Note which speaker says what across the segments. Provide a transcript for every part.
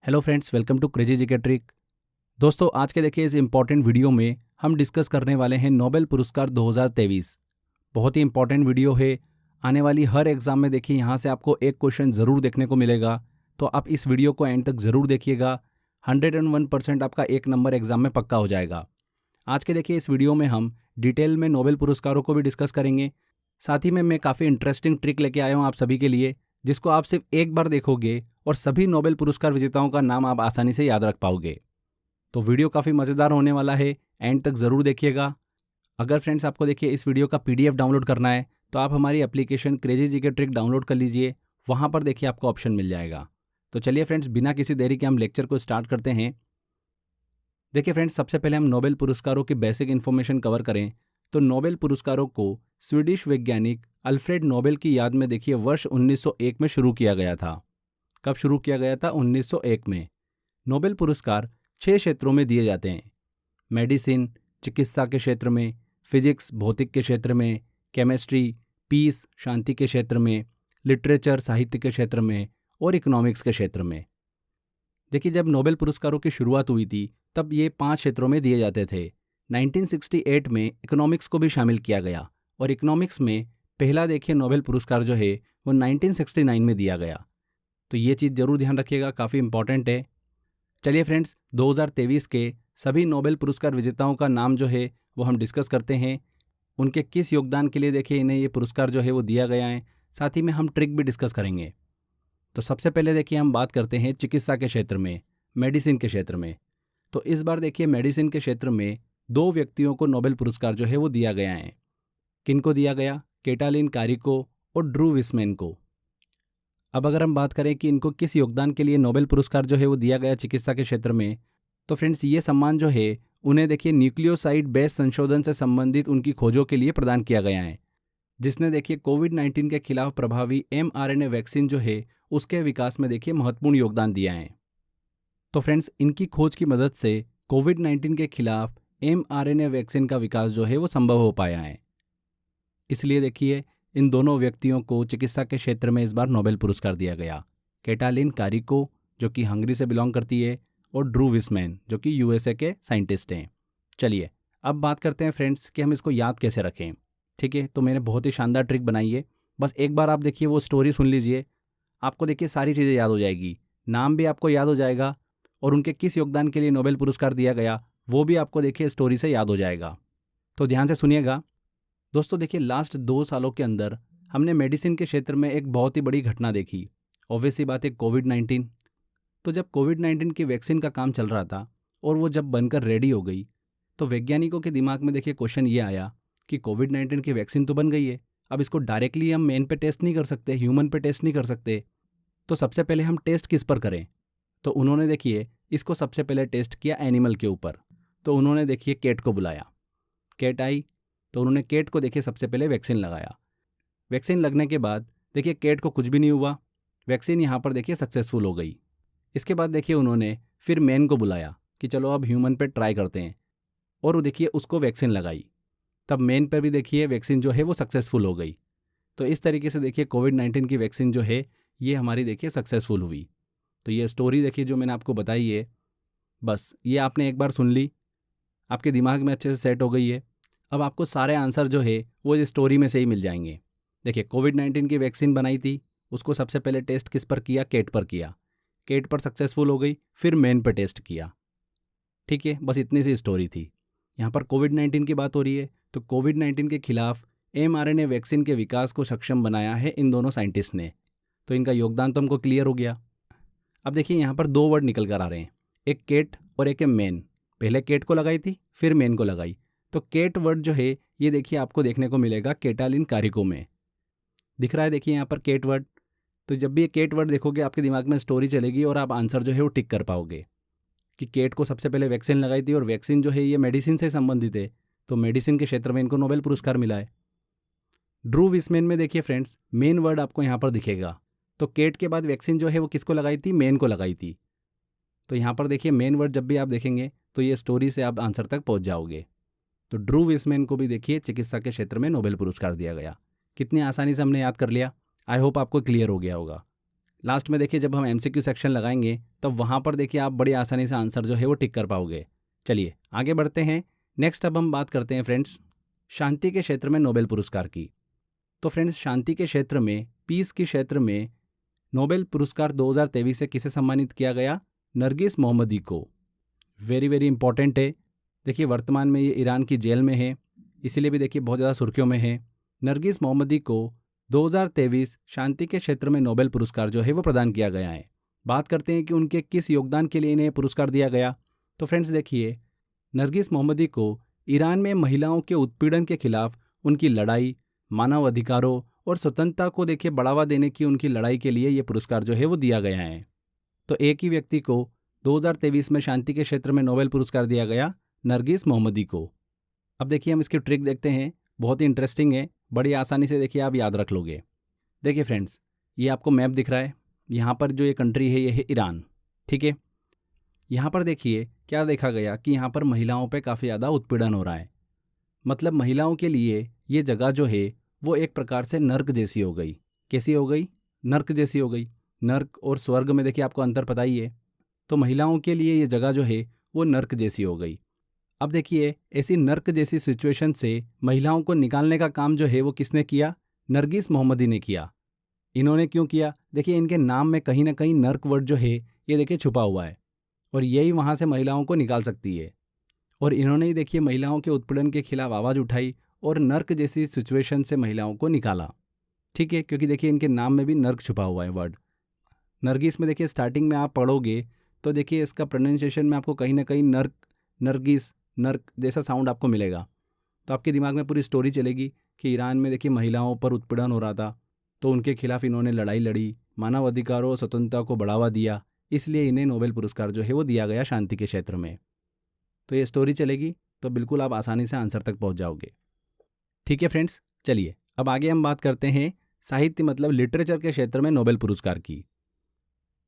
Speaker 1: Hello friends, welcome to crazy GK trick. दोस्तों, आज के देखिए इस इम्पॉर्टेंट वीडियो में हम डिस्कस करने वाले हैं नोबेल पुरस्कार 2023। बहुत ही इंपॉर्टेंट वीडियो है। आने वाली हर एग्जाम में देखिए यहाँ से आपको एक क्वेश्चन ज़रूर देखने को मिलेगा, तो आप इस वीडियो को एंड तक ज़रूर देखिएगा। 101% आपका एक नंबर एग्जाम में पक्का हो जाएगा। आज के देखिए इस वीडियो में हम डिटेल में नोबेल पुरस्कारों को भी डिस्कस करेंगे। साथ ही में मैं काफ़ी इंटरेस्टिंग ट्रिक लेके आया हूँ आप सभी के लिए, जिसको आप सिर्फ एक बार देखोगे और सभी नोबेल पुरस्कार विजेताओं का नाम आप आसानी से याद रख पाओगे। तो वीडियो काफ़ी मज़ेदार होने वाला है, एंड तक ज़रूर देखिएगा। अगर फ्रेंड्स आपको देखिए इस वीडियो का PDF डाउनलोड करना है तो आप हमारी application crazy GK trick download कर लीजिए। वहाँ पर देखिए आपको ऑप्शन मिल जाएगा। तो चलिए फ्रेंड्स, बिना किसी देरी के हम लेक्चर को स्टार्ट करते हैं। देखिए फ्रेंड्स, सबसे पहले हम नोबेल पुरस्कारों की बेसिक इन्फॉर्मेशन कवर करें तो नोबेल पुरस्कारों को स्वीडिश वैज्ञानिक अल्फ्रेड नोबेल की याद में देखिए वर्ष 1901 में शुरू किया गया था। कब शुरू किया गया था? 1901 में। नोबेल पुरस्कार 6 क्षेत्रों में दिए जाते हैं: मेडिसिन चिकित्सा के क्षेत्र में, फिजिक्स भौतिक के क्षेत्र में, केमिस्ट्री पीस शांति के क्षेत्र में, लिटरेचर साहित्य के क्षेत्र में और इकोनॉमिक्स के क्षेत्र में। देखिए, जब नोबेल पुरस्कारों की शुरुआत हुई थी तब ये 5 क्षेत्रों में दिए जाते थे। 1968 में इकोनॉमिक्स को भी शामिल किया गया और इकोनॉमिक्स में पहला देखिए नोबेल पुरस्कार जो है वो 1969 में दिया गया। तो ये चीज़ ज़रूर ध्यान रखिएगा, काफ़ी इंपॉर्टेंट है। चलिए फ्रेंड्स, 2023 के सभी नोबेल पुरस्कार विजेताओं का नाम जो है वो हम डिस्कस करते हैं। उनके किस योगदान के लिए देखिए इन्हें ये पुरस्कार जो है वो दिया गया है। साथ ही में हम ट्रिक भी डिस्कस करेंगे। तो सबसे पहले देखिए हम बात करते हैं चिकित्सा के क्षेत्र में, मेडिसिन के क्षेत्र में। तो इस बार देखिए मेडिसिन के क्षेत्र में 2 व्यक्तियों को नोबेल पुरस्कार जो है वो दिया गया है। किनको दिया गया? केटालिन कारिको और ड्रू विस्मैन को। अब अगर हम बात करें कि इनको किस योगदान के लिए नोबेल पुरस्कार जो है वो दिया गया चिकित्सा के क्षेत्र में, तो फ्रेंड्स ये सम्मान जो है उन्हें देखिए न्यूक्लियोसाइड बेस संशोधन से संबंधित उनकी खोजों के लिए प्रदान किया गया है, जिसने देखिए कोविड-19 के खिलाफ प्रभावी mRNA वैक्सीन जो है उसके विकास में देखिए महत्वपूर्ण योगदान दिया है। तो फ्रेंड्स, इनकी खोज की मदद से कोविड-19 के खिलाफ mRNA वैक्सीन का विकास जो है वो संभव हो पाया है। इसलिए देखिए इन दोनों व्यक्तियों को चिकित्सा के क्षेत्र में इस बार नोबेल पुरस्कार दिया गया। केटालिन कारिको जो कि हंगरी से बिलोंग करती है और ड्रू विस्मैन जो कि USA के साइंटिस्ट हैं। चलिए अब बात करते हैं फ्रेंड्स कि हम इसको याद कैसे रखें। ठीक है, तो मैंने बहुत ही शानदार ट्रिक बनाई है। बस एक बार आप देखिए वो स्टोरी सुन लीजिए, आपको देखिए सारी चीज़ें याद हो जाएगी। नाम भी आपको याद हो जाएगा और उनके किस योगदान के लिए नोबेल पुरस्कार दिया गया वो भी आपको देखिए स्टोरी से याद हो जाएगा। तो ध्यान से सुनिएगा। दोस्तों देखिए, लास्ट 2 सालों के अंदर हमने मेडिसिन के क्षेत्र में एक बहुत ही बड़ी घटना देखी। ऑब्वियसली बात है, कोविड-19। तो जब कोविड-19 की वैक्सीन का काम चल रहा था और वो जब बनकर रेडी हो गई, तो वैज्ञानिकों के दिमाग में देखिए क्वेश्चन ये आया कि कोविड-19 की वैक्सीन तो बन गई है, अब इसको डायरेक्टली हम मैन पे टेस्ट नहीं कर सकते, ह्यूमन पे टेस्ट नहीं कर सकते, तो सबसे पहले हम टेस्ट किस पर करें? तो उन्होंने देखिए इसको सबसे पहले टेस्ट किया एनिमल के ऊपर। तो उन्होंने देखिए कैट को बुलाया। कैट आई तो उन्होंने कैट को देखिए सबसे पहले वैक्सीन लगाया। वैक्सीन लगने के बाद देखिए कैट को कुछ भी नहीं हुआ, वैक्सीन यहाँ पर देखिए सक्सेसफुल हो गई। इसके बाद देखिए उन्होंने फिर मैन को बुलाया कि चलो अब ह्यूमन पे ट्राई करते हैं, और वो देखिए उसको वैक्सीन लगाई। तब मैन पर भी देखिए वैक्सीन जो है वो सक्सेसफुल हो गई। तो इस तरीके से देखिए कोविड-19 की वैक्सीन जो है ये हमारी देखिए सक्सेसफुल हुई। तो ये स्टोरी देखिए जो मैंने आपको बताई है, बस ये आपने एक बार सुन ली, आपके दिमाग में अच्छे से सेट हो गई है। अब आपको सारे आंसर जो है वो इस स्टोरी में से ही मिल जाएंगे। देखिए कोविड-19 की वैक्सीन बनाई थी, उसको सबसे पहले टेस्ट किस पर किया? कैट पर किया। कैट पर सक्सेसफुल हो गई, फिर मैन पर टेस्ट किया। ठीक है, बस इतनी सी स्टोरी थी। यहाँ पर कोविड-19 की बात हो रही है, तो कोविड-19 के खिलाफ mRNA वैक्सीन के विकास को सक्षम बनाया है इन दोनों साइंटिस्ट ने। तो इनका योगदान तो हमको क्लियर हो गया। अब देखिए यहाँ पर 2 वर्ड निकल कर आ रहे हैं, एक कैट और एक है मैन। पहले कैट को लगाई थी, फिर मैन को लगाई। तो कैट वर्ड जो है ये देखिए आपको देखने को मिलेगा केटालिन कारिको में। दिख रहा है देखिए यहाँ पर कैट वर्ड। तो जब भी ये कैट वर्ड देखोगे आपके दिमाग में स्टोरी चलेगी और आप आंसर जो है वो टिक कर पाओगे कि कैट को सबसे पहले वैक्सीन लगाई थी और वैक्सीन जो है ये मेडिसिन से संबंधित है, तो मेडिसिन के क्षेत्र में इनको नोबेल पुरस्कार मिला है। ड्रू विस्मैन में देखिए फ्रेंड्स मेन वर्ड आपको यहाँ पर दिखेगा। तो कैट के बाद वैक्सीन जो है वो किसको लगाई थी? मैन को लगाई थी। तो यहाँ पर देखिए मेन वर्ड जब भी आप देखेंगे तो ये स्टोरी से आप आंसर तक पहुँच जाओगे। तो ड्रू विस्मैन को भी देखिए चिकित्सा के क्षेत्र में नोबेल पुरस्कार दिया गया। कितनी आसानी से हमने याद कर लिया। आई होप आपको क्लियर हो गया होगा। लास्ट में देखिए जब हम एमसीक्यू सेक्शन लगाएंगे तब वहाँ पर देखिए आप बड़ी आसानी से आंसर जो है वो टिक कर पाओगे। चलिए आगे बढ़ते हैं। नेक्स्ट अब हम बात करते हैं फ्रेंड्स शांति के क्षेत्र में नोबेल पुरस्कार की। तो फ्रेंड्स शांति के क्षेत्र में, पीस के क्षेत्र में नोबेल पुरस्कार 2023 से किसे सम्मानित किया गया? नरगिस मोहम्मदी को। वेरी वेरी इंपॉर्टेंट है। देखिए वर्तमान में ये ईरान की जेल में है, इसीलिए भी देखिए बहुत ज़्यादा सुर्खियों में है। नरगिस मोहम्मदी को 2023 शांति के क्षेत्र में नोबेल पुरस्कार जो है वो प्रदान किया गया है। बात करते हैं कि उनके किस योगदान के लिए इन्हें पुरस्कार दिया गया। तो फ्रेंड्स देखिए नरगिस मोहम्मदी को ईरान में महिलाओं के उत्पीड़न के खिलाफ उनकी लड़ाई, मानव अधिकारों और स्वतंत्रता को देखिए बढ़ावा देने की उनकी लड़ाई के लिए ये पुरस्कार जो है वो दिया गया है। तो एक ही व्यक्ति को 2023 में शांति के क्षेत्र में नोबेल पुरस्कार दिया गया, नरगिस मोहम्मदी को। अब देखिए हम इसकी ट्रिक देखते हैं, बहुत ही इंटरेस्टिंग है, बड़ी आसानी से देखिए आप याद रख लोगे। देखिए फ्रेंड्स ये आपको मैप दिख रहा है, यहाँ पर जो ये कंट्री है ये है ईरान, ठीक है। यहाँ पर देखिए क्या देखा गया कि यहाँ पर महिलाओं पे काफ़ी ज़्यादा उत्पीड़न हो रहा है। मतलब महिलाओं के लिए ये जगह जो है वो एक प्रकार से नर्क जैसी हो गई। कैसी हो गई? नर्क जैसी हो गई। नर्क और स्वर्ग में देखिए आपको अंतर पता ही है। तो महिलाओं के लिए ये जगह जो है वो नर्क जैसी हो गई। अब देखिए ऐसी नर्क जैसी सिचुएशन से महिलाओं को निकालने का काम जो है वो किसने किया? नरगिस मोहम्मदी ने किया। इन्होंने क्यों किया? देखिए इनके नाम में कहीं ना कहीं नर्क वर्ड जो है ये देखिए छुपा हुआ है और यही वहाँ से महिलाओं को निकाल सकती है। और इन्होंने ही देखिए महिलाओं के उत्पीड़न के खिलाफ आवाज़ उठाई और नर्क जैसी सिचुएशन से महिलाओं को निकाला, ठीक है। क्योंकि देखिए इनके नाम में भी नर्क छुपा हुआ है वर्ड। नरगिस में देखिए स्टार्टिंग में आप पढ़ोगे तो देखिए इसका प्रोनाउंसिएशन में आपको कहीं ना कहीं नर्क, नरगिस, नर्क जैसा साउंड आपको मिलेगा। तो आपके दिमाग में पूरी स्टोरी चलेगी कि ईरान में देखिए महिलाओं पर उत्पीड़न हो रहा था, तो उनके खिलाफ इन्होंने लड़ाई लड़ी, मानव अधिकारों और स्वतंत्रता को बढ़ावा दिया, इसलिए इन्हें नोबेल पुरस्कार जो है वो दिया गया शांति के क्षेत्र में। तो ये स्टोरी चलेगी तो बिल्कुल आप आसानी से आंसर तक पहुंच जाओगे, ठीक है फ्रेंड्स। चलिए अब आगे हम बात करते हैं साहित्य मतलब लिटरेचर के क्षेत्र में नोबेल पुरस्कार की।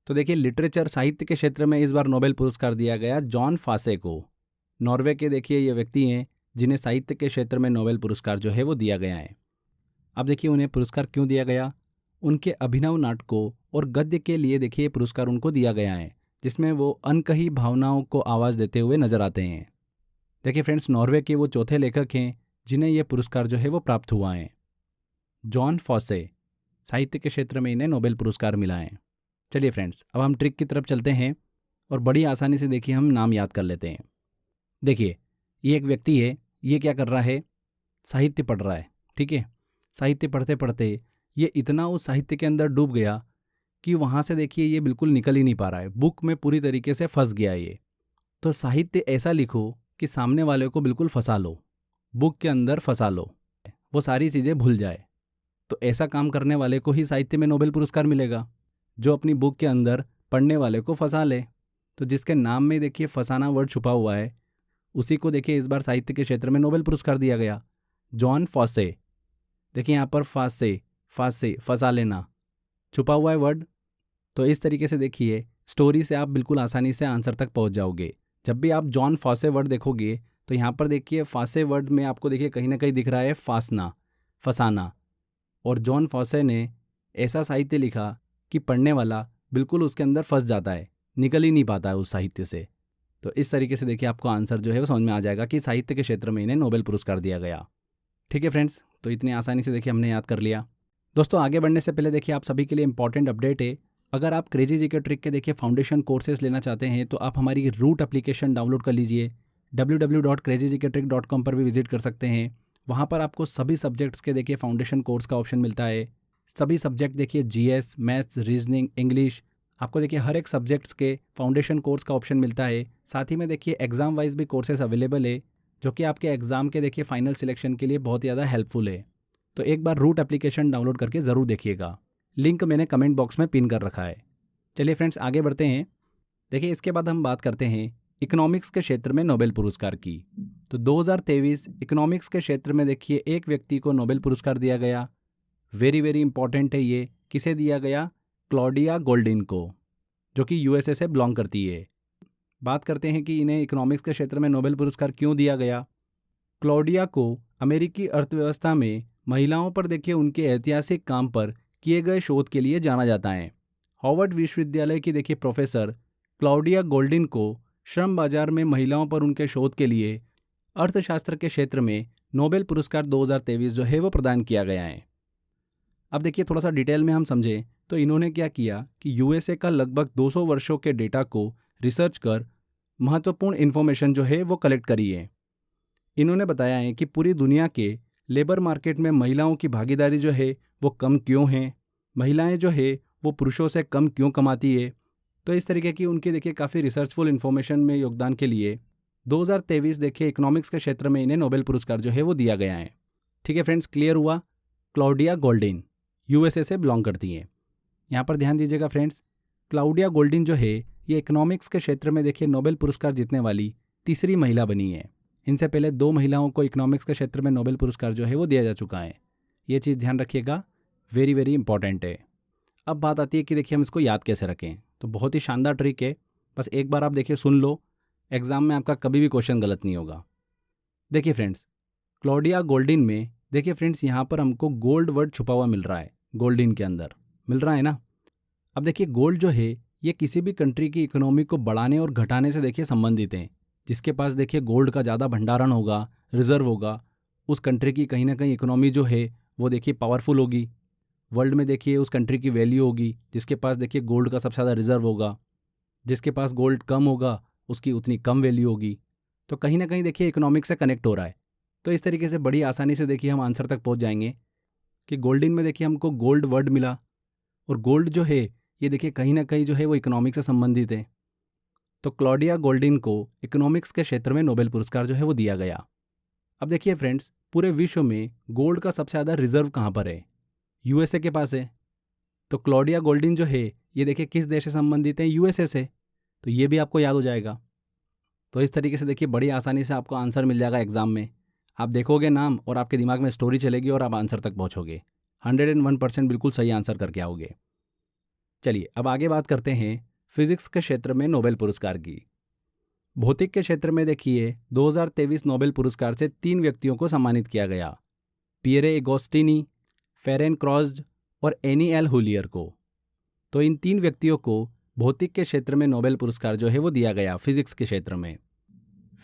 Speaker 1: तो देखिए लिटरेचर साहित्य के क्षेत्र में इस बार नोबेल पुरस्कार दिया गया जॉन फासे को। नॉर्वे के देखिए ये व्यक्ति हैं जिन्हें साहित्य के क्षेत्र में नोबेल पुरस्कार जो है वो दिया गया है। अब देखिए उन्हें पुरस्कार क्यों दिया गया? उनके अभिनव नाटकों और गद्य के लिए देखिए ये पुरस्कार उनको दिया गया है, जिसमें वो अनकही भावनाओं को आवाज़ देते हुए नजर आते हैं। देखिए फ्रेंड्स नॉर्वे के वो चौथे लेखक हैं जिन्हें यह पुरस्कार जो है वो प्राप्त हुआ है। जॉन फॉसे, साहित्य के क्षेत्र में इन्हें नोबेल पुरस्कार मिला है। चलिए फ्रेंड्स अब हम ट्रिक की तरफ चलते हैं और बड़ी आसानी से देखिए हम नाम याद कर लेते हैं। देखिए ये एक व्यक्ति है, ये क्या कर रहा है? साहित्य पढ़ रहा है, ठीक है। साहित्य पढ़ते पढ़ते ये इतना उस साहित्य के अंदर डूब गया कि वहाँ से देखिए ये बिल्कुल निकल ही नहीं पा रहा है, बुक में पूरी तरीके से फंस गया ये। तो साहित्य ऐसा लिखो कि सामने वाले को बिल्कुल फंसा लो, बुक के अंदर फंसा लो, वो सारी चीज़ें भूल जाए। तो ऐसा काम करने वाले को ही साहित्य में नोबेल पुरस्कार मिलेगा, जो अपनी बुक के अंदर पढ़ने वाले को फंसा ले। तो जिसके नाम में देखिए फंसाना वर्ड छुपा हुआ है, उसी को देखिए इस बार साहित्य के क्षेत्र में नोबेल पुरस्कार दिया गया, जॉन फॉसे। देखिए यहाँ पर फासे, फासे, फंसा लेना, छुपा हुआ है वर्ड। तो इस तरीके से देखिए स्टोरी से आप बिल्कुल आसानी से आंसर तक पहुँच जाओगे। जब भी आप जॉन फॉसे वर्ड देखोगे तो यहाँ पर देखिए फासे वर्ड में आपको देखिए कहीं ना कहीं दिख रहा है फासना, फसाना। और जॉन फॉसे ने ऐसा साहित्य लिखा कि पढ़ने वाला बिल्कुल उसके अंदर फंस जाता है, निकल ही नहीं पाता है उस साहित्य से। तो इस तरीके से देखिए आपको आंसर जो है वो समझ में आ जाएगा कि साहित्य के क्षेत्र में इन्हें नोबेल पुरस्कार दिया गया, ठीक है फ्रेंड्स। तो इतनी आसानी से देखिए हमने याद कर लिया। दोस्तों आगे बढ़ने से पहले देखिए आप सभी के लिए इंपॉर्टेंट अपडेट है। अगर आप क्रेजी जीके ट्रिक के देखिए फाउंडेशन कोर्सेज लेना चाहते हैं तो आप हमारी रूट एप्लीकेशन डाउनलोड कर लीजिए। www.crazygktrik.com पर भी विजिट कर सकते हैं। वहाँ पर आपको सभी सब्जेक्ट्स के देखिए फाउंडेशन कोर्स का ऑप्शन मिलता है। सभी सब्जेक्ट देखिए जीएस, मैथ्स, रीजनिंग, इंग्लिश, आपको देखिए हर एक सब्जेक्ट्स के फाउंडेशन कोर्स का ऑप्शन मिलता है। साथ ही में देखिए एग्जाम वाइज भी कोर्सेज अवेलेबल है, जो कि आपके एग्जाम के देखिए फाइनल सिलेक्शन के लिए बहुत ज़्यादा हेल्पफुल है। तो एक बार रूट एप्लीकेशन डाउनलोड करके ज़रूर देखिएगा, लिंक मैंने कमेंट बॉक्स में पिन कर रखा है। चलिए फ्रेंड्स आगे बढ़ते हैं। देखिए इसके बाद हम बात करते हैं इकोनॉमिक्स के क्षेत्र में नोबेल पुरस्कार की। तो 2023 इकोनॉमिक्स के क्षेत्र में देखिए एक व्यक्ति को नोबेल पुरस्कार दिया गया। वेरी वेरी इंपॉर्टेंट है ये। किसे दिया गया? क्लॉडिया गोल्डिन को, जो कि यूएसए से बिलोंग करती है। बात करते हैं कि इन्हें इकोनॉमिक्स के क्षेत्र में नोबेल पुरस्कार क्यों दिया गया। क्लॉडिया को अमेरिकी अर्थव्यवस्था में महिलाओं पर देखिए उनके ऐतिहासिक काम पर किए गए शोध के लिए जाना जाता है। हार्वर्ड विश्वविद्यालय की देखिए प्रोफेसर क्लाउडिया गोल्डिन को श्रम बाजार में महिलाओं पर उनके शोध के लिए अर्थशास्त्र के क्षेत्र में नोबेल पुरस्कार 2023 जो है वो प्रदान किया गया है। अब देखिए थोड़ा सा डिटेल में हम समझें तो इन्होंने क्या किया कि यूएसए का लगभग 200 वर्षों के डेटा को रिसर्च कर महत्वपूर्ण इन्फॉर्मेशन जो है वो कलेक्ट करी है। इन्होंने बताया है कि पूरी दुनिया के लेबर मार्केट में महिलाओं की भागीदारी जो है वो कम क्यों है, महिलाएं जो है वो पुरुषों से कम क्यों कमाती है। तो इस तरीके की उनकी देखिए काफ़ी रिसर्चफुल इन्फॉर्मेशन में योगदान के लिए 2023 देखिए इकोनॉमिक्स के क्षेत्र में इन्हें नोबेल पुरस्कार जो है वो दिया गया है। ठीक है फ्रेंड्स, क्लियर हुआ। क्लाउडिया गोल्डिन यूएसए से बिलोंग करती हैं। यहाँ पर ध्यान दीजिएगा फ्रेंड्स, क्लाउडिया गोल्डिन जो है ये इकोनॉमिक्स के क्षेत्र में देखिए नोबेल पुरस्कार जीतने वाली तीसरी महिला बनी है। इनसे पहले 2 महिलाओं को इकोनॉमिक्स के क्षेत्र में नोबेल पुरस्कार जो है वो दिया जा चुका है। ये चीज़ ध्यान रखिएगा, वेरी वेरी इंपॉर्टेंट है। अब बात आती है कि देखिए हम इसको याद कैसे रखें। तो बहुत ही शानदार ट्रिक है, बस एक बार आप देखिए सुन लो, एग्जाम में आपका कभी भी क्वेश्चन गलत नहीं होगा। देखिए फ्रेंड्स, क्लाउडिया गोल्डिन में देखिए फ्रेंड्स यहाँ पर हमको गोल्ड वर्ड छुपा हुआ मिल रहा है, गोल्डिन के अंदर मिल रहा है ना। अब देखिए गोल्ड जो है ये किसी भी कंट्री की इकोनॉमी को बढ़ाने और घटाने से देखिए संबंधित हैं। जिसके पास देखिए गोल्ड का ज़्यादा भंडारण होगा, रिजर्व होगा, उस कंट्री की कहीं ना कहीं इकोनॉमी जो है वो देखिए पावरफुल होगी। वर्ल्ड में देखिए उस कंट्री की वैल्यू होगी जिसके पास देखिए गोल्ड का सबसे ज़्यादा रिजर्व होगा। जिसके पास गोल्ड कम होगा उसकी उतनी कम वैल्यू होगी। तो कहीं ना कहीं देखिए इकोनॉमिक से कनेक्ट हो रहा है। तो इस तरीके से बड़ी आसानी से देखिए हम आंसर तक पहुंच जाएंगे कि गोल्डिन में देखिए हमको गोल्ड वर्ड मिला, और गोल्ड जो है ये देखिए कहीं ना कहीं जो है वो इकोनॉमिक से संबंधित है। तो क्लाउडिया गोल्डिन को इकोनॉमिक्स के क्षेत्र में नोबेल पुरस्कार जो है वो दिया गया। अब देखिए फ्रेंड्स, पूरे विश्व में गोल्ड का सबसे ज़्यादा रिजर्व कहाँ पर है? यूएसए के पास है। तो क्लाउडिया गोल्डिन जो है ये देखिए किस देश से संबंधित है? यूएसए से। तो ये भी आपको याद हो जाएगा। तो इस तरीके से देखिए बड़ी आसानी से आपको आंसर मिल जाएगा एग्जाम में। आप देखोगे नाम और आपके दिमाग में स्टोरी चलेगी और आप आंसर तक पहुंचोगे। 101% बिल्कुल सही आंसर करके आओगे। चलिए अब आगे बात करते हैं फिजिक्स के क्षेत्र में नोबेल पुरस्कार की। भौतिक के क्षेत्र में देखिए 2023 नोबेल पुरस्कार से 3 व्यक्तियों को सम्मानित किया गया, पियरे एगोस्टिनी, फेरेंस क्राउज़ और एनी एल हुलियर को। तो इन 3 व्यक्तियों को भौतिक के क्षेत्र में नोबेल पुरस्कार जो है वो दिया गया फिजिक्स के क्षेत्र में।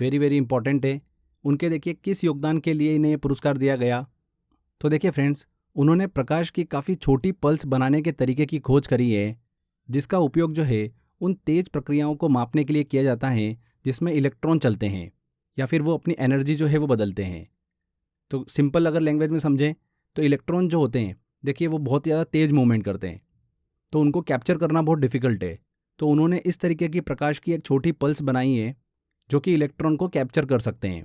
Speaker 1: वेरी वेरी इंपॉर्टेंट है। उनके देखिए किस योगदान के लिए इन्हें पुरस्कार दिया गया? तो देखिए फ्रेंड्स, उन्होंने प्रकाश की काफ़ी छोटी पल्स बनाने के तरीके की खोज करी है, जिसका उपयोग जो है उन तेज प्रक्रियाओं को मापने के लिए किया जाता है जिसमें इलेक्ट्रॉन चलते हैं या फिर वो अपनी एनर्जी जो है वो बदलते हैं। तो सिंपल अगर लैंग्वेज में समझें तो इलेक्ट्रॉन जो होते हैं देखिए वो बहुत ज़्यादा तेज मूवमेंट करते हैं, तो उनको कैप्चर करना बहुत डिफ़िकल्ट है। तो उन्होंने इस तरीके की प्रकाश की एक छोटी पल्स बनाई है जो कि इलेक्ट्रॉन को कैप्चर कर सकते हैं।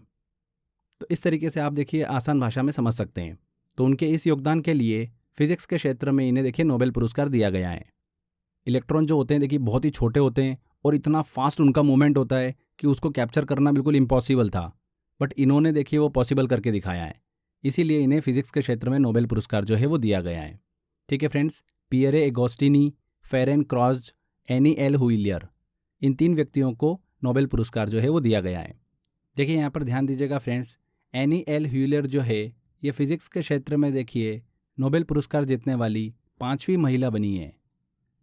Speaker 1: तो इस तरीके से आप देखिए आसान भाषा में समझ सकते हैं। तो उनके इस योगदान के लिए फिजिक्स के क्षेत्र में इन्हें देखिए नोबेल पुरस्कार दिया गया है। इलेक्ट्रॉन जो होते हैं देखिए बहुत ही छोटे होते हैं और इतना फास्ट उनका मूवमेंट होता है कि उसको कैप्चर करना बिल्कुल इम्पॉसिबल था, बट इन्होंने देखिए वो पॉसिबल करके दिखाया है। इसीलिए इन्हें फिजिक्स के क्षेत्र में नोबेल पुरस्कार जो है वो दिया गया है। ठीक है friends, Pierre Agostini, Ferenc Krausz, Anne L'Huillier, इन 3 व्यक्तियों को नोबेल पुरस्कार जो है वो दिया गया है। देखिए यहाँ पर ध्यान दीजिएगा फ्रेंड्स, एनी एल हुलियर जो है ये फिजिक्स के क्षेत्र में देखिए नोबेल पुरस्कार जीतने वाली 5वीं महिला बनी है।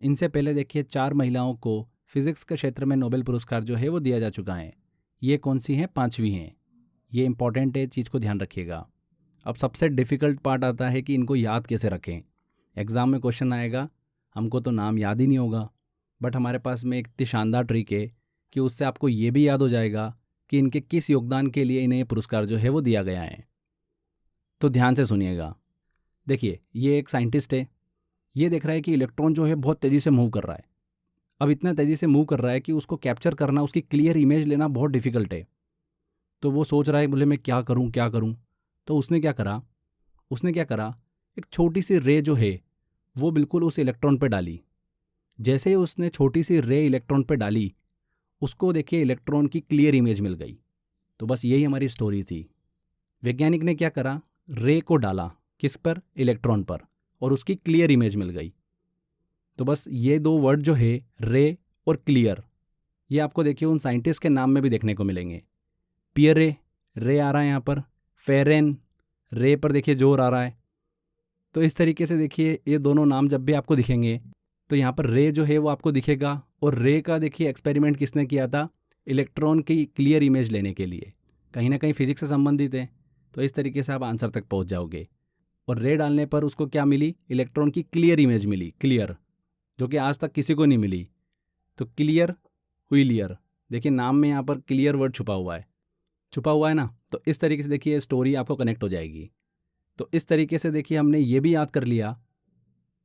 Speaker 1: इनसे पहले देखिए 4 महिलाओं को फिजिक्स के क्षेत्र में नोबेल पुरस्कार जो है वो दिया जा चुका है। ये कौन सी हैं? 5वीं हैं। ये इंपॉर्टेंट है, चीज़ को ध्यान रखिएगा। अब सबसे डिफ़िकल्ट पार्ट आता है कि इनको याद कैसे रखें। एग्ज़ाम में क्वेश्चन आएगा, हमको तो नाम याद ही नहीं होगा, बट हमारे पास में एक इतनी शानदार ट्रिक है कि उससे आपको ये भी याद हो जाएगा कि इनके किस योगदान के लिए इन्हें पुरस्कार जो है वो दिया गया है। तो ध्यान से सुनिएगा। देखिए ये एक साइंटिस्ट है, ये देख रहा है कि इलेक्ट्रॉन जो है बहुत तेज़ी से मूव कर रहा है। अब इतना तेज़ी से मूव कर रहा है कि उसको कैप्चर करना, उसकी क्लियर इमेज लेना बहुत डिफ़िकल्ट है। तो वो सोच रहा है, बोले मैं क्या करूं क्या करूं। तो उसने क्या करा, एक छोटी सी रे जो है वो बिल्कुल उस इलेक्ट्रॉन पे डाली। जैसे ही उसने छोटी सी रे इलेक्ट्रॉन पे डाली, उसको देखिए इलेक्ट्रॉन की क्लियर इमेज मिल गई। तो बस यही हमारी स्टोरी थी। वैज्ञानिक ने क्या करा, रे को डाला किस पर? इलेक्ट्रॉन पर, और उसकी क्लियर इमेज मिल गई। तो बस ये 2 वर्ड जो है रे और क्लियर, ये आपको देखिए उन साइंटिस्ट के नाम में भी देखने को मिलेंगे। पियरे, रे आ रहा है यहाँ पर, फेरेन, रे पर देखिए जोर आ रहा है। तो इस तरीके से देखिए ये दोनों नाम जब भी आपको दिखेंगे तो यहाँ पर रे जो है वो आपको दिखेगा, और रे का देखिए एक्सपेरिमेंट किसने किया था, इलेक्ट्रॉन की क्लियर इमेज लेने के लिए। कहीं ना कहीं फिजिक्स से संबंधित है, तो इस तरीके से आप आंसर तक पहुँच जाओगे। और रे डालने पर उसको क्या मिली, इलेक्ट्रॉन की क्लियर इमेज मिली, क्लियर, जो कि आज तक किसी को नहीं मिली। तो क्लियर हुइलियर, देखिए नाम में यहाँ पर क्लियर वर्ड छुपा हुआ है ना। तो इस तरीके से देखिए स्टोरी आपको कनेक्ट हो जाएगी। तो इस तरीके से देखिए हमने ये भी याद कर लिया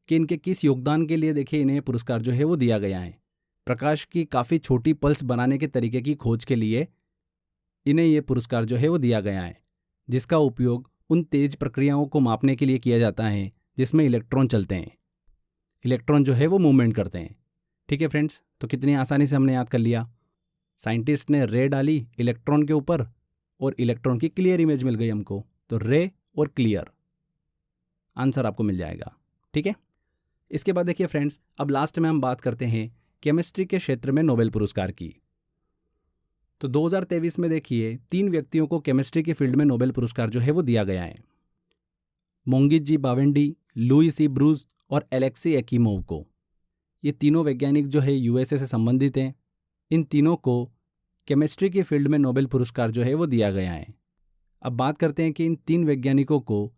Speaker 1: कि इनके किस योगदान के लिए देखिए इन्हें पुरस्कार जो है वो दिया गया है। प्रकाश की काफ़ी छोटी पल्स बनाने के तरीके की खोज के लिए इन्हें ये पुरस्कार जो है वो दिया गया है, जिसका उपयोग उन तेज प्रक्रियाओं को मापने के लिए किया जाता है जिसमें इलेक्ट्रॉन चलते हैं। इलेक्ट्रॉन जो है वो मूवमेंट करते हैं। ठीक है फ्रेंड्स, तो कितनी आसानी से हमने याद कर लिया। साइंटिस्ट ने रे डाली इलेक्ट्रॉन के ऊपर और इलेक्ट्रॉन की क्लियर इमेज मिल गई हमको। तो रे और क्लियर आंसर आपको मिल जाएगा। ठीक है, इसके बाद देखिए फ्रेंड्स, अब लास्ट में हम बात करते हैं केमिस्ट्री के क्षेत्र में नोबेल पुरस्कार की। तो 2023 में देखिए 3 व्यक्तियों को केमिस्ट्री की फील्ड में नोबेल पुरस्कार जो है वो दिया गया है। मोंगित जी बावेंडी, लुई सी ब्रूस और एलेक्सी एकीमोव को। ये तीनों वैज्ञानिक जो है यूएसए से संबंधित हैं। इन तीनों को केमिस्ट्री की फील्ड में नोबेल पुरस्कार जो है वो दिया गया है। अब बात करते हैं कि इन 3 वैज्ञानिकों को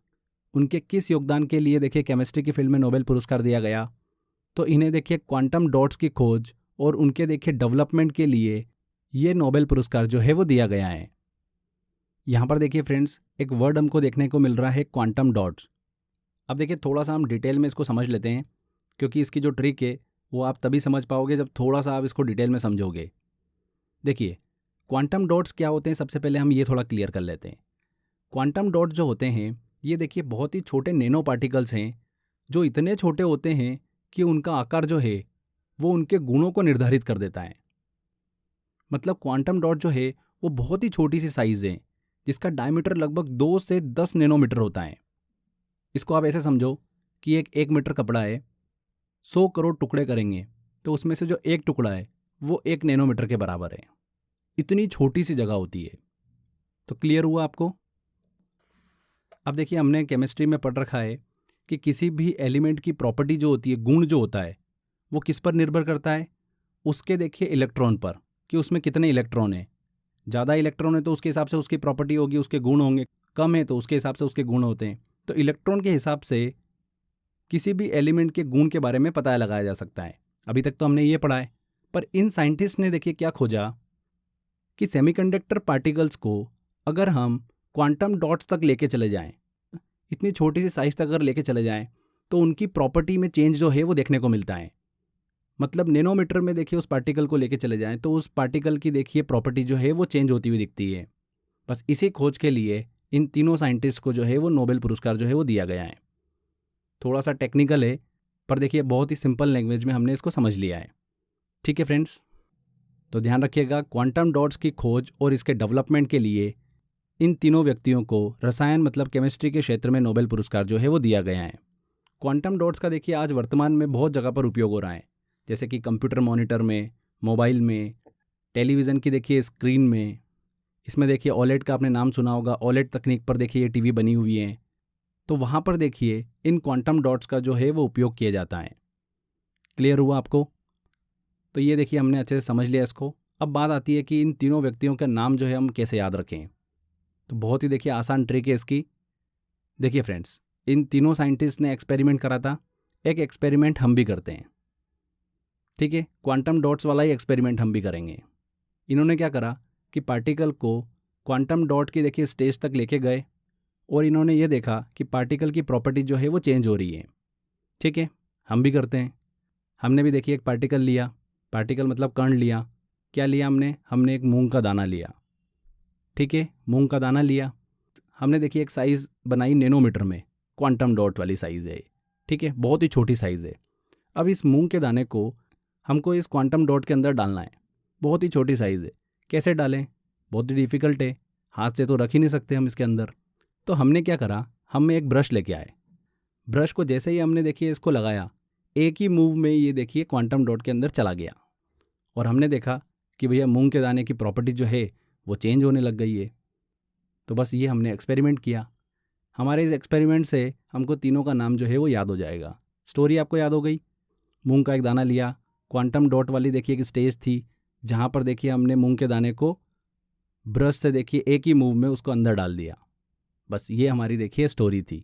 Speaker 1: उनके किस योगदान के लिए देखिए केमिस्ट्री की फील्ड में नोबेल पुरस्कार दिया गया। तो इन्हें देखिए क्वांटम डॉट्स की खोज और उनके देखिए डेवलपमेंट के लिए ये नोबेल पुरस्कार जो है वो दिया गया है। यहाँ पर देखिए फ्रेंड्स, एक वर्ड हमको देखने को मिल रहा है क्वांटम डॉट्स। अब देखिए थोड़ा सा हम डिटेल में इसको समझ लेते हैं, क्योंकि इसकी जो ट्रिक है वो आप तभी समझ पाओगे जब थोड़ा सा आप इसको डिटेल में समझोगे। देखिए क्वांटम डॉट्स क्या होते हैं, सबसे पहले हम ये थोड़ा क्लियर कर लेते हैं। क्वांटम डॉट्स जो होते हैं ये देखिए बहुत ही छोटे नैनो पार्टिकल्स हैं, जो इतने छोटे होते हैं कि उनका आकार जो है वो उनके गुणों को निर्धारित कर देता है। मतलब क्वांटम डॉट जो है वो बहुत ही छोटी सी साइज़ है, जिसका डायमीटर लगभग 2 से 10 नैनोमीटर होता है। इसको आप ऐसे समझो कि एक 1 मीटर कपड़ा है, 100 करोड़ टुकड़े करेंगे तो उसमें से जो एक टुकड़ा है वो 1 नैनोमीटर के बराबर है। इतनी छोटी सी जगह होती है। तो क्लियर हुआ आपको। अब देखिए हमने केमिस्ट्री में पढ़ रखा है कि किसी भी एलिमेंट की प्रॉपर्टी जो होती है, गुण जो होता है, वो किस पर निर्भर करता है, उसके देखिए इलेक्ट्रॉन पर, कि उसमें कितने इलेक्ट्रॉन हैं। ज़्यादा इलेक्ट्रॉन है तो उसके हिसाब से उसकी प्रॉपर्टी होगी, उसके गुण होंगे। कम है तो उसके हिसाब से उसके गुण होते हैं। तो इलेक्ट्रॉन के हिसाब से किसी भी एलिमेंट के गुण के बारे में पता लगाया जा सकता है। अभी तक तो हमने ये पढ़ा है, पर इन साइंटिस्ट ने देखिए क्या खोजा कि सेमीकंडक्टर पार्टिकल्स को अगर हम क्वांटम डॉट्स तक लेके चले जाएं, इतनी छोटी सी साइज तक अगर लेके चले जाएं, तो उनकी प्रॉपर्टी में चेंज जो है वो देखने को मिलता है। मतलब नैनोमीटर में देखिए उस पार्टिकल को लेके चले जाएं तो उस पार्टिकल की देखिए प्रॉपर्टी जो है वो चेंज होती हुई दिखती है। बस इसी खोज के लिए इन तीनों साइंटिस्ट को जो है वो नोबेल पुरस्कार जो है वो दिया गया है। थोड़ा सा टेक्निकल है, पर देखिए बहुत ही सिंपल लैंग्वेज में हमने इसको समझ लिया है। ठीक है फ्रेंड्स, तो ध्यान रखिएगा, क्वांटम डॉट्स की खोज और इसके डेवलपमेंट के लिए इन तीनों व्यक्तियों को रसायन मतलब केमिस्ट्री के क्षेत्र में नोबेल पुरस्कार जो है वो दिया गया है। क्वांटम डॉट्स का देखिए आज वर्तमान में बहुत जगह पर उपयोग हो रहा है, जैसे कि कंप्यूटर मॉनिटर में, मोबाइल में, टेलीविज़न की देखिए स्क्रीन में। इसमें देखिए ओलेड का आपने नाम सुना होगा, ओलेड तकनीक पर देखिए ये टीवी बनी हुई है। तो वहाँ पर देखिए इन क्वांटम डॉट्स का जो है वो उपयोग किया जाता है। क्लियर हुआ आपको। तो ये देखिए हमने अच्छे से समझ लिया इसको। अब बात आती है कि इन तीनों व्यक्तियों का नाम जो है हम कैसे याद रखें। तो बहुत ही देखिए आसान ट्रिक है इसकी। देखिए फ्रेंड्स, इन तीनों साइंटिस्ट ने एक्सपेरिमेंट करा था। एक एक्सपेरिमेंट हम भी करते हैं, ठीक है, क्वांटम डॉट्स वाला ही एक्सपेरिमेंट हम भी करेंगे। इन्होंने क्या करा कि पार्टिकल को क्वांटम डॉट की देखिए स्टेज तक लेके गए और इन्होंने ये देखा कि पार्टिकल की प्रॉपर्टी जो है वो चेंज हो रही है। ठीक है, हम भी करते हैं। हमने भी देखिए एक पार्टिकल लिया, पार्टिकल मतलब कण लिया। क्या लिया हमने एक मूंग का दाना लिया। ठीक है, मूंग का दाना लिया। हमने देखिए एक साइज़ बनाई नैनोमीटर में, क्वांटम डॉट वाली साइज़ है। ठीक है, बहुत ही छोटी साइज़ है। अब इस मूंग के दाने को हमको इस क्वांटम डॉट के अंदर डालना है। बहुत ही छोटी साइज़ है, कैसे डालें, बहुत ही डिफ़िकल्ट है, हाथ से तो रख ही नहीं सकते हम इसके अंदर। तो हमने क्या करा, हम एक ब्रश लेके आए। ब्रश को जैसे ही हमने देखिए इसको लगाया, एक ही मूव में ये देखिए क्वांटम डॉट के अंदर चला गया और हमने देखा कि भैया मूंग के दाने की प्रॉपर्टी जो है वो चेंज होने लग गई है। तो बस ये हमने एक्सपेरिमेंट किया। हमारे इस एक्सपेरिमेंट से हमको तीनों का नाम जो है वो याद हो जाएगा। स्टोरी आपको याद हो गई। मूंग का एक दाना लिया। क्वांटम डॉट वाली देखिए एक स्टेज थी जहाँ पर देखिए हमने मूंग के दाने को ब्रश से देखिए एक ही मूव में उसको अंदर डाल दिया। बस ये हमारी देखिए स्टोरी थी।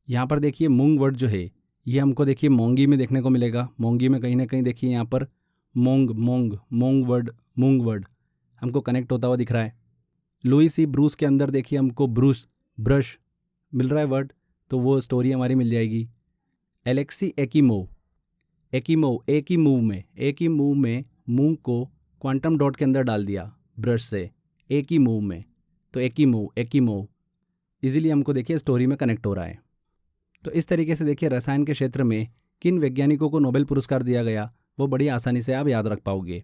Speaker 1: यहाँ पर देखिए मूंग वर्ड जो है ये हमको देखिए मोंगी में देखने को मिलेगा। मोंगी में कहीं ना कहीं देखिए यहाँ पर मोंग मोंग मूंग वर्ड हमको कनेक्ट होता हुआ दिख रहा है। लुई सी ब्रूस के अंदर देखिए हमको ब्रश मिल रहा है वर्ड, तो वो स्टोरी हमारी मिल जाएगी। एलेक्सी एकीमोव एक ही मूव में मूंग को क्वांटम डॉट के अंदर डाल दिया ब्रश से एक ही मूव में, तो एकीमोव इजीली हमको देखिए स्टोरी में कनेक्ट हो रहा है। तो इस तरीके से देखिए रसायन के क्षेत्र में किन वैज्ञानिकों को नोबेल पुरस्कार दिया गया वो बड़ी आसानी से आप याद रख पाओगे,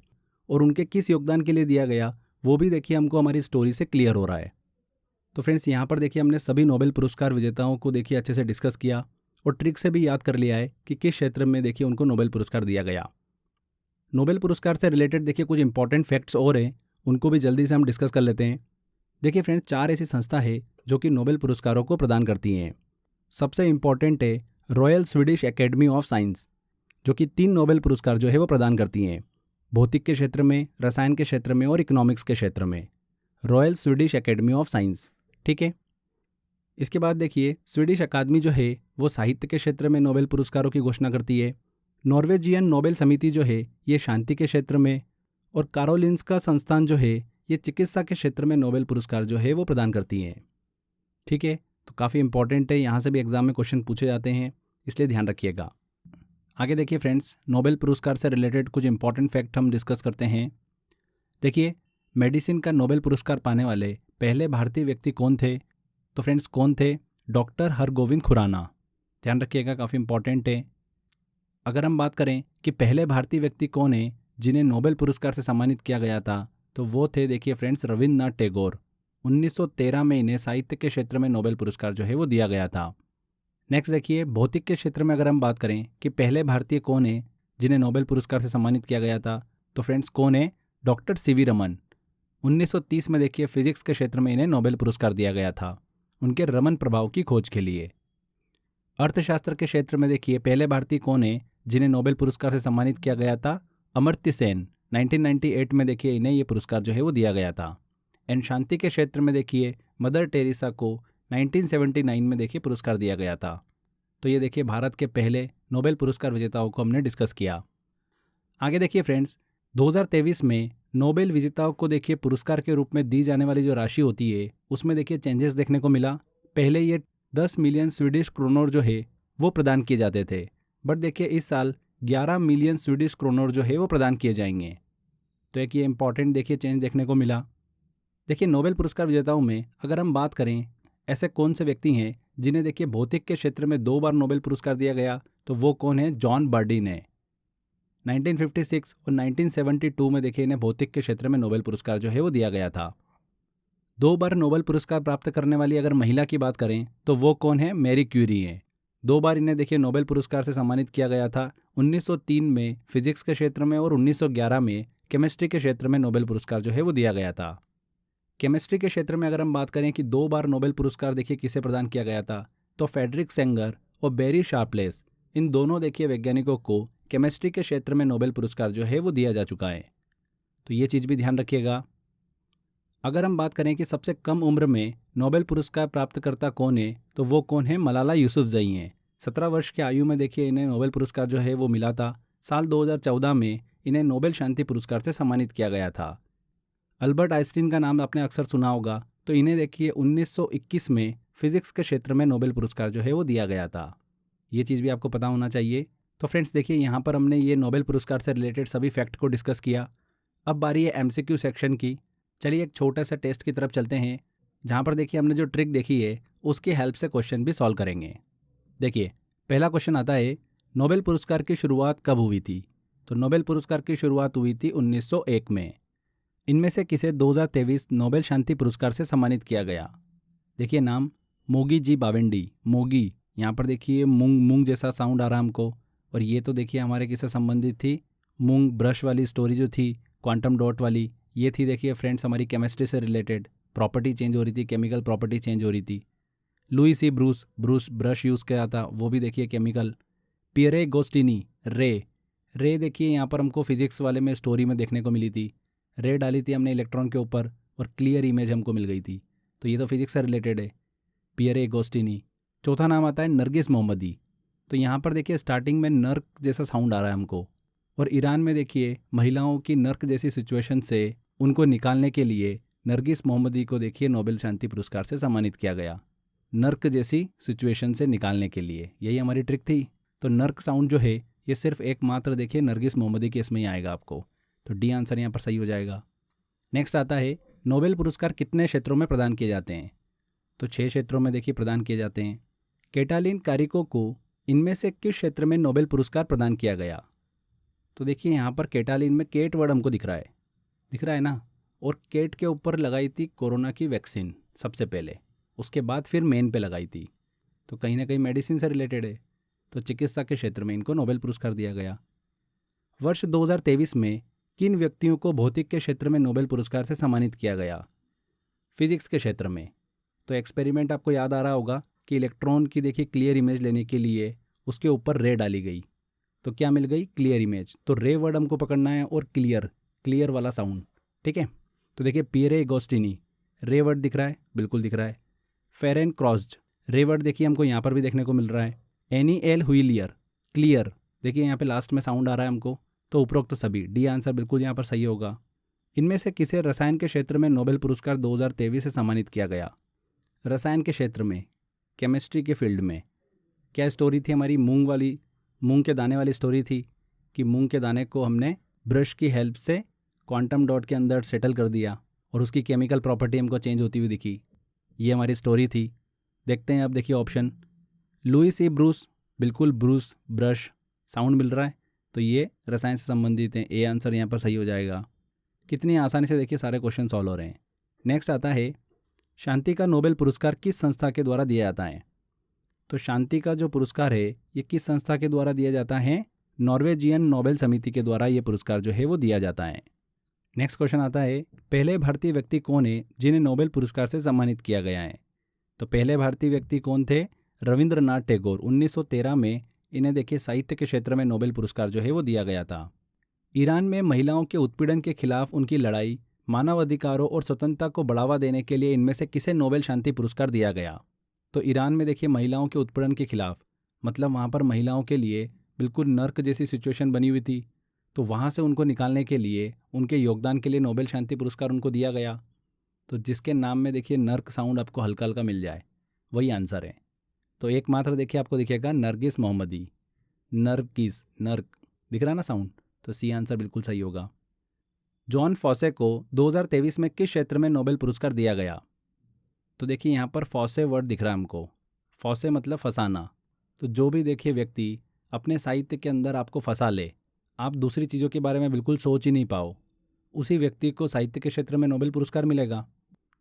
Speaker 1: और उनके किस योगदान के लिए दिया गया वो भी देखिए हमको हमारी स्टोरी से क्लियर हो रहा है। तो फ्रेंड्स यहाँ पर देखिए हमने सभी नोबेल पुरस्कार विजेताओं को देखिए अच्छे से डिस्कस किया और ट्रिक से भी याद कर लिया है कि किस क्षेत्र में देखिए उनको नोबेल पुरस्कार दिया गया। नोबेल पुरस्कार से रिलेटेड देखिए कुछ इंपॉर्टेंट फैक्ट्स और हैं, उनको भी जल्दी से हम डिस्कस कर लेते हैं। देखिए फ्रेंड्स 4 ऐसी संस्था है जो कि नोबेल पुरस्कारों को प्रदान करती हैं। सबसे इम्पॉर्टेंट है royal Swedish academy of science, जो कि 3 नोबेल पुरस्कार जो है वो प्रदान करती हैं, भौतिक के क्षेत्र में, रसायन के क्षेत्र में और इकोनॉमिक्स के क्षेत्र में। Royal Swedish academy of science, ठीक है। इसके बाद देखिए स्वीडिश अकादमी जो है वो साहित्य के क्षेत्र में नोबेल पुरस्कारों की घोषणा करती है। नॉर्वेजियन नोबेल समिति जो है ये शांति के क्षेत्र में, और कारोलिंस्का संस्थान जो है ये चिकित्सा के क्षेत्र में नोबेल पुरस्कार जो है वो प्रदान करती हैं, ठीक है। तो काफ़ी इंपॉर्टेंट है, यहाँ से भी एग्जाम में क्वेश्चन पूछे जाते हैं, इसलिए ध्यान रखिएगा। आगे देखिए फ्रेंड्स नोबेल पुरस्कार से रिलेटेड कुछ इंपॉर्टेंट फैक्ट हम डिस्कस करते हैं। देखिए मेडिसिन का नोबेल पुरस्कार पाने वाले पहले भारतीय व्यक्ति कौन थे? तो फ्रेंड्स कौन थे? डॉक्टर हरगोविंद खुराना। ध्यान रखिएगा, काफ़ी इंपॉर्टेंट है। अगर हम बात करें कि पहले भारतीय व्यक्ति कौन है जिन्हें नोबेल पुरस्कार से सम्मानित किया गया था, तो वो थे देखिए फ्रेंड्स रविन्द्रनाथ टैगोर। 1913 में इन्हें साहित्य के क्षेत्र में नोबेल पुरस्कार जो है वो दिया गया था। नेक्स्ट देखिए भौतिक के क्षेत्र में अगर हम बात करें कि पहले भारतीय कौन है जिन्हें नोबेल पुरस्कार से सम्मानित किया गया था, तो फ्रेंड्स कौन है? Doctor CV Raman. 1930 में देखिए फिजिक्स के क्षेत्र में इन्हें नोबेल पुरस्कार दिया गया था उनके रमन प्रभाव की खोज के लिए। अर्थशास्त्र के क्षेत्र में देखिए पहले भारतीय कौन है जिन्हें नोबेल पुरस्कार से सम्मानित किया गया था? अमर्त्य सेन। 1998 में देखिए इन्हें ये पुरस्कार जो है वो दिया गया था। एंड शांति के क्षेत्र में देखिए मदर टेरेसा को 1979 में देखिए पुरस्कार दिया गया था। तो ये देखिए भारत के पहले नोबेल पुरस्कार विजेताओं को हमने डिस्कस किया। आगे देखिए फ्रेंड्स 2023 में नोबेल विजेताओं को देखिए पुरस्कार के रूप में दी जाने वाली जो राशि होती है उसमें देखिए चेंजेस देखने को मिला। पहले ये 10 मिलियन स्वीडिश क्रोनर जो है वो प्रदान किए जाते थे, बट देखिए इस साल 11 मिलियन स्वीडिश क्रोनर जो है वो प्रदान किए जाएंगे। तो एक ये इंपॉर्टेंट देखिए चेंज देखने को मिला। देखिए नोबेल पुरस्कार विजेताओं में अगर हम बात करें ऐसे कौन से व्यक्ति हैं जिन्हें देखिए भौतिक के क्षेत्र में 2 बार नोबेल पुरस्कार दिया गया, तो वो कौन है? जॉन बर्डीन है। 1956 और 1972 में देखिए इन्हें भौतिक के क्षेत्र में नोबेल पुरस्कार जो है वो दिया गया था। 2 बार नोबेल पुरस्कार प्राप्त करने वाली अगर महिला की बात करें तो वो कौन है? मैरी क्यूरी है। 2 बार इन्हें देखिए नोबेल पुरस्कार से सम्मानित किया गया था, 1903 में फिजिक्स के क्षेत्र में और 1911 में केमिस्ट्री के क्षेत्र में नोबेल पुरस्कार जो है वो दिया गया था। केमिस्ट्री के क्षेत्र में अगर हम बात करें कि 2 बार नोबेल पुरस्कार देखिए किसे प्रदान किया गया था, तो फ्रेडरिक सेंगर और बेरी शार्पलेस, इन दोनों देखिए वैज्ञानिकों को केमिस्ट्री के क्षेत्र में नोबेल पुरस्कार जो है वो दिया जा चुका है। तो ये चीज़ भी ध्यान रखिएगा। अगर हम बात करें कि सबसे कम उम्र में नोबेल पुरस्कार प्राप्तकर्ता कौन है, तो वो कौन है? मलाला यूसुफजई हैं। 17 वर्ष की आयु में देखिए इन्हें नोबेल पुरस्कार जो है वो मिला था। साल 2014 में इन्हें नोबेल शांति पुरस्कार से सम्मानित किया गया था। अल्बर्ट आइंस्टीन का नाम आपने अक्सर सुना होगा, तो इन्हें देखिए 1921 में फिजिक्स के क्षेत्र में नोबेल पुरस्कार जो है वो दिया गया था। ये चीज़ भी आपको पता होना चाहिए। तो फ्रेंड्स देखिए यहाँ पर हमने ये नोबेल पुरस्कार से रिलेटेड सभी फैक्ट को डिस्कस किया। अब बारी है MCQ सेक्शन की। चलिए एक छोटा सा टेस्ट की तरफ चलते हैं, जहाँ पर देखिए हमने जो ट्रिक देखी है उसकी हेल्प से क्वेश्चन भी सॉल्व करेंगे। देखिए पहला क्वेश्चन आता है, नोबेल पुरस्कार की शुरुआत कब हुई थी? तो नोबेल पुरस्कार की शुरुआत हुई थी 1901 में। इनमें से किसे 2023 नोबेल शांति पुरस्कार से सम्मानित किया गया? देखिए नाम मोगी जी बावेंडी। मोगी, यहाँ पर देखिए मूंग जैसा साउंड आ रहा है हमको, और ये तो देखिए हमारे किससे संबंधित थी? मूंग ब्रश वाली स्टोरी जो थी, क्वांटम डॉट वाली, ये थी देखिए फ्रेंड्स हमारी केमिस्ट्री से रिलेटेड। प्रॉपर्टी चेंज हो रही थी, केमिकल प्रॉपर्टी चेंज हो रही थी। Louis C Bruce brush use किया था, वो भी देखिए केमिकल। पियरे गोस्टिनी, रे देखिए यहाँ पर हमको फिजिक्स वाले में स्टोरी में देखने को मिली थी। रे डाली थी हमने इलेक्ट्रॉन के ऊपर और क्लियर इमेज हमको मिल गई थी, तो ये तो फिजिक्स से रिलेटेड है, पियरे गोस्टिनी। चौथा नाम आता है नरगिस मोहम्मदी। तो यहाँ पर देखिए स्टार्टिंग में नर्क जैसा साउंड आ रहा है हमको, और ईरान में देखिए महिलाओं की नर्क जैसी सिचुएशन से उनको निकालने के लिए नरगिस मोहम्मदी को देखिए नोबेल शांति पुरस्कार से सम्मानित किया गया, नर्क जैसी सिचुएशन से निकालने के लिए। यही हमारी ट्रिक थी। तो नर्क साउंड जो है ये सिर्फ एकमात्र देखिए नरगिस मोहम्मदी के इसमें ही आएगा आपको, तो डी आंसर यहाँ पर सही हो जाएगा। नेक्स्ट आता है नोबेल पुरस्कार कितने क्षेत्रों में प्रदान किए जाते हैं। तो 6 क्षेत्रों में देखिए प्रदान किए जाते हैं। कैटालिन कारिको को इनमें से किस क्षेत्र में नोबेल पुरस्कार प्रदान किया गया। तो देखिए यहाँ पर कैटालिन में केट वर्ड हमको दिख रहा है ना, और केट के ऊपर लगाई थी कोरोना की वैक्सीन सबसे पहले, उसके बाद फिर मेन पे लगाई थी, तो कहीं ना कहीं मेडिसिन से रिलेटेड है, तो चिकित्सा के क्षेत्र में इनको नोबेल पुरस्कार दिया गया। वर्ष 2023 में किन व्यक्तियों को भौतिक के क्षेत्र में नोबेल पुरस्कार से सम्मानित किया गया। फिजिक्स के क्षेत्र में तो एक्सपेरिमेंट आपको याद आ रहा होगा कि इलेक्ट्रॉन की देखिए क्लियर इमेज लेने के लिए उसके ऊपर रे डाली गई, तो क्या मिल गई, क्लियर इमेज। तो रे वर्ड हमको पकड़ना है और क्लियर वाला साउंड, ठीक है। तो देखिए पियरे गोस्टिनी, रे वर्ड दिख रहा है, बिल्कुल दिख रहा है। फेरेन क्रॉस्ड, रे वर्ड देखिए हमको यहाँ पर भी देखने को मिल रहा है। एनी एल हुइलियर, क्लियर, देखिए यहाँ पे लास्ट में साउंड आ रहा है हमको, तो उपरोक्त तो सभी, डी आंसर बिल्कुल यहाँ पर सही होगा। इनमें से किसे रसायन के क्षेत्र में नोबेल पुरस्कार 2023 से सम्मानित किया गया। रसायन के क्षेत्र में, केमिस्ट्री के फील्ड में, क्या स्टोरी थी हमारी, मूंग के दाने वाली स्टोरी थी कि मूंग के दाने को हमने ब्रश की हेल्प से क्वांटम डॉट के अंदर सेटल कर दिया और उसकी केमिकल प्रॉपर्टी हमको चेंज होती हुई दिखी, ये हमारी स्टोरी थी। देखते हैं अब देखिए ऑप्शन, लुईस ई ब्रूस, बिल्कुल ब्रूस ब्रश साउंड मिल रहा है, तो ये रसायन से संबंधित हैं, ए आंसर यहाँ पर सही हो जाएगा। कितनी आसानी से देखिए सारे क्वेश्चन सॉल्व हो रहे हैं। नेक्स्ट आता है शांति का नोबेल पुरस्कार किस संस्था के द्वारा दिया जाता है। तो शांति का जो पुरस्कार है ये किस संस्था के द्वारा दिया जाता है, नॉर्वेजियन नोबेल समिति के द्वारा ये पुरस्कार जो है वो दिया जाता है। नेक्स्ट क्वेश्चन आता है पहले भारतीय व्यक्ति कौन है जिन्हें नोबेल पुरस्कार से सम्मानित किया गया है। तो पहले भारतीय व्यक्ति कौन थे, रविंद्रनाथ टैगोर। 1913 में इन्हें देखिए साहित्य के क्षेत्र में नोबेल पुरस्कार जो है वो दिया गया था। ईरान में महिलाओं के उत्पीड़न के खिलाफ उनकी लड़ाई, मानव अधिकारों और स्वतंत्रता को बढ़ावा देने के लिए इनमें से किसे नोबेल शांति पुरस्कार दिया गया। तो ईरान में देखिए महिलाओं के उत्पीड़न के खिलाफ, मतलब वहाँ पर महिलाओं के लिए बिल्कुल नर्क जैसी सिचुएशन बनी हुई थी, तो वहाँ से उनको निकालने के लिए उनके योगदान के लिए नोबेल शांति पुरस्कार उनको दिया गया। तो जिसके नाम में देखिए नर्क साउंड आपको हल्का हल्का मिल जाए वही आंसर है। तो एकमात्र देखिए आपको दिखेगा नरगिस मोहम्मदी, नर्क दिख रहा है ना साउंड, तो सी आंसर बिल्कुल सही होगा। जॉन फॉसे को 2023 में किस क्षेत्र में नोबेल पुरस्कार दिया गया। तो देखिए यहाँ पर फॉसे वर्ड दिख रहा है हमको, फॉसे मतलब फंसाना। तो जो भी देखिए व्यक्ति अपने साहित्य के अंदर आपको फंसा ले, आप दूसरी चीज़ों के बारे में बिल्कुल सोच ही नहीं पाओ, उसी व्यक्ति को साहित्य के क्षेत्र में नोबेल पुरस्कार मिलेगा।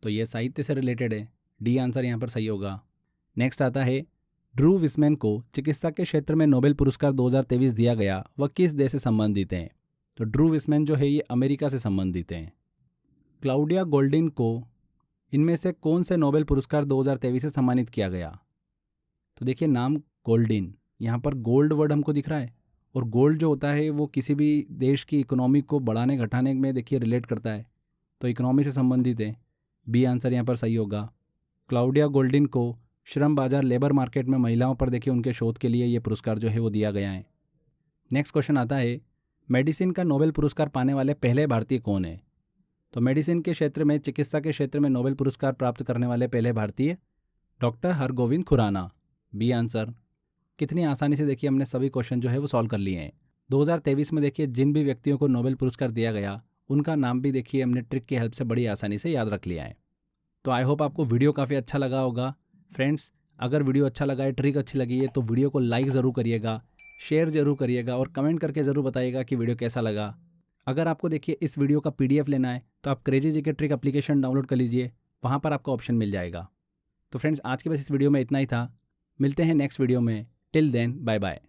Speaker 1: तो ये साहित्य से रिलेटेड है, डी आंसर यहाँ पर सही होगा। नेक्स्ट आता है ड्रू विस्मैन को चिकित्सा के क्षेत्र में नोबेल पुरस्कार 2023 दिया गया, वह किस देश से संबंधित हैं। तो ड्रू विस्मैन जो है ये अमेरिका से संबंधित हैं। क्लाउडिया गोल्डिन को इनमें से कौन से नोबेल पुरस्कार 2023 से सम्मानित किया गया। तो देखिए नाम गोल्डिन, यहाँ पर गोल्ड वर्ड हमको दिख रहा है, और गोल्ड जो होता है वो किसी भी देश की इकोनॉमी को बढ़ाने घटाने में देखिए रिलेट करता है, तो इकोनॉमी से संबंधित है, बी आंसर यहाँ पर सही होगा। क्लाउडिया गोल्डिन को श्रम बाजार लेबर मार्केट में महिलाओं पर देखिए उनके शोध के लिए ये पुरस्कार जो है वो दिया गया है। नेक्स्ट क्वेश्चन आता है मेडिसिन का नोबेल पुरस्कार पाने वाले पहले भारतीय कौन है। तो मेडिसिन के क्षेत्र में, चिकित्सा के क्षेत्र में नोबेल पुरस्कार प्राप्त करने वाले पहले भारतीय doctor Hargobind Khurana, B answer. कितनी आसानी से देखिए हमने सभी क्वेश्चन जो है वो सॉल्व कर लिए हैं। 2023 में देखिए जिन भी व्यक्तियों को नोबेल पुरस्कार दिया गया उनका नाम भी देखिए हमने ट्रिक की हेल्प से बड़ी आसानी से याद रख लिया है। तो आई होप आपको वीडियो काफ़ी अच्छा लगा होगा। फ्रेंड्स, अगर वीडियो अच्छा लगा है, ट्रिक अच्छी लगी है, तो वीडियो को लाइक ज़रूर करिएगा, शेयर ज़रूर करिएगा और कमेंट करके ज़रूर बताइएगा कि वीडियो कैसा लगा। अगर आपको देखिए इस वीडियो का PDF लेना है तो आप crazy GK trick application download कर लीजिए, वहाँ पर आपको ऑप्शन मिल जाएगा। तो फ्रेंड्स, आज के बस इस वीडियो में इतना ही था, मिलते हैं नेक्स्ट वीडियो में। Till then bye bye.